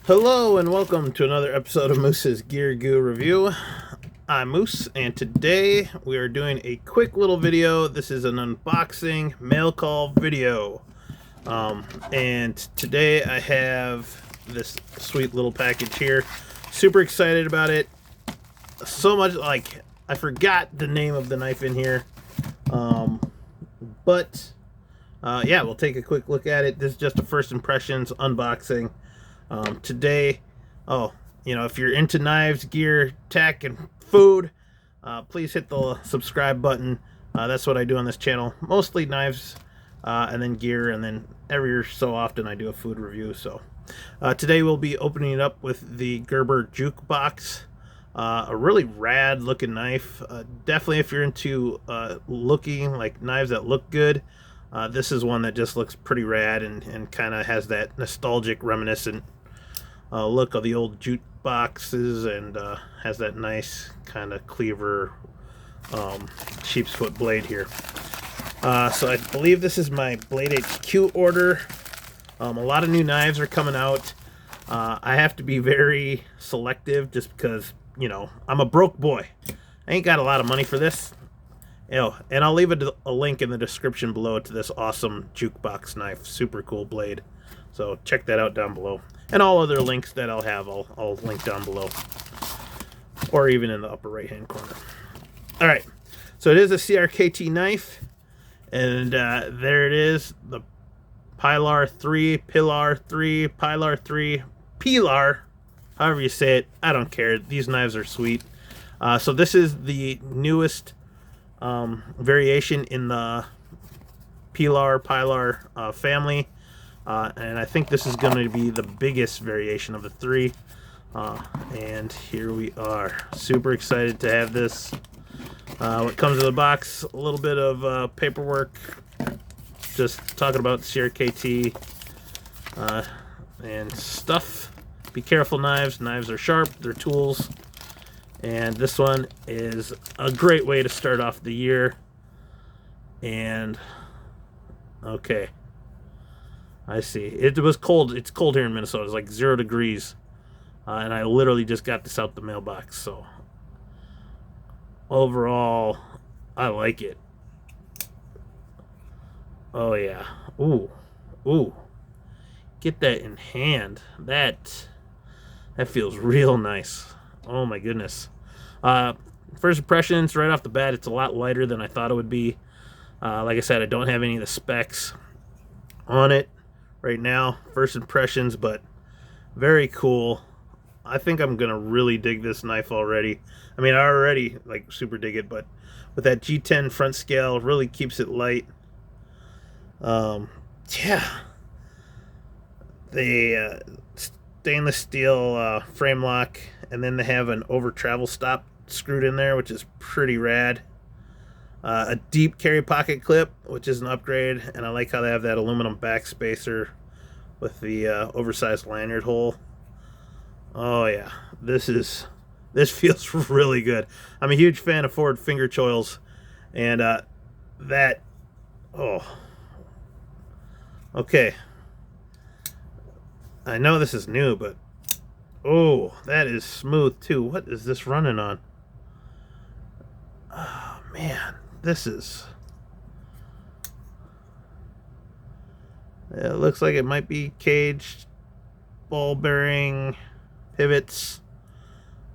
Hello and welcome to another episode of Moose's Gear Goo Review. I'm Moose, and today we are doing a quick little video. This is an unboxing mail call video. And today I have this sweet little package here. Super excited about it. So much, like, I forgot the name of the knife in here. Yeah, we'll take a quick look at it. This is just a first impressions unboxing. Today, if you're into knives, gear, tech, and food, please hit the subscribe button. That's what I do on this channel. Mostly knives, and then gear, and then every so often I do a food review. So today we'll be opening it up with the Gerber Jukebox. A really rad looking knife. Definitely if you're into looking like knives that look good, this is one that just looks pretty rad and kind of has that nostalgic, reminiscent look of the old jute boxes, and has that nice kind of cleaver sheep's foot blade here. So I believe this is my Blade HQ order. A lot of new knives are coming out. I have to be very selective just because, I'm a broke boy. I ain't got a lot of money for this. And I'll leave a link in the description below to this awesome jukebox knife. Super cool blade. So check that out down below. And all other links that I'll have, I'll link down below. Or even in the upper right hand corner. Alright, so it is a CRKT knife. And there it is. The Pilar 3, Pilar 3, Pilar 3, Pilar. However you say it, I don't care. These knives are sweet. So this is the newest variation in the Pilar family. And I think this is going to be the biggest variation of the three. And here we are. Super excited to have this. What comes in the box, a little bit of paperwork. Just talking about CRKT and stuff. Be careful, knives. Knives are sharp. They're tools. And this one is a great way to start off the year. And okay. I see. It was cold. It's cold here in Minnesota. It's like 0 degrees. And I literally just got this out the mailbox. So overall, I like it. Oh, yeah. Ooh. Ooh. Get that in hand. That feels real nice. Oh, my goodness. First impressions, right off the bat, it's a lot lighter than I thought it would be. Like I said, I don't have any of the specs on it right now. First impressions, but very cool. I think I'm gonna really dig this knife already. I mean, I already super dig it, but with that G10 front scale, really keeps it light. Yeah, the stainless steel frame lock, and then they have an over travel stop screwed in there, which is pretty rad. A deep carry pocket clip, which is an upgrade, and I like how they have that aluminum back spacer with the oversized lanyard hole. Oh yeah, this feels really good. I'm a huge fan of forward finger choils, and okay. I know this is new, but oh, that is smooth too. What is this running on? Oh man. It looks like it might be caged, ball bearing, pivots.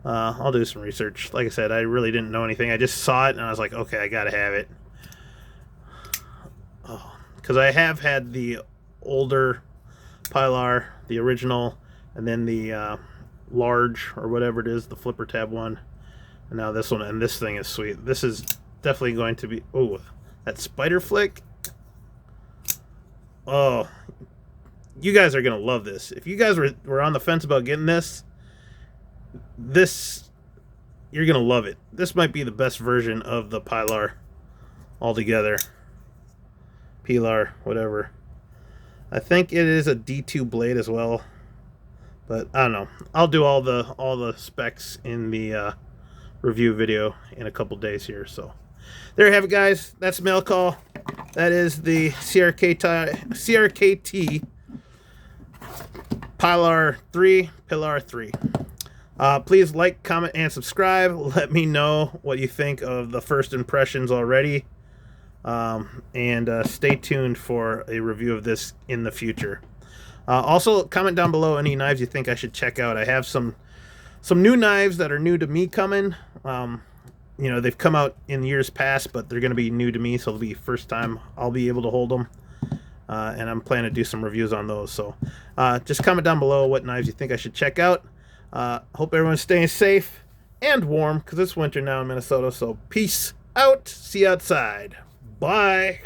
I'll do some research. Like I said, I really didn't know anything. I just saw it and I was like, okay, I gotta have it. Oh, because I have had the older Pilar, the original, and then the large or whatever it is, the flipper tab one, and now this one. And this thing is sweet. This is definitely going to be, oh, that spider flick. Oh, you guys are gonna love this. If you guys were on the fence about getting this, you're gonna love it. This might be the best version of the Pilar altogether. Pilar, whatever. I think it is a D2 blade as well, but I don't know. I'll do all the specs in the review video in a couple days here. So there you have it, guys. That's mail call. That is the CRKT Pilar 3. Please like, comment, and subscribe. Let me know what you think of the first impressions already. And stay tuned for a review of this in the future. Also, comment down below any knives you think I should check out. I have some new knives that are new to me coming. You know, they've come out in years past, but they're going to be new to me, so it'll be first time I'll be able to hold them. And I'm planning to do some reviews on those. So just comment down below what knives you think I should check out. Hope everyone's staying safe and warm, because it's winter now in Minnesota. So peace out. See you outside. Bye.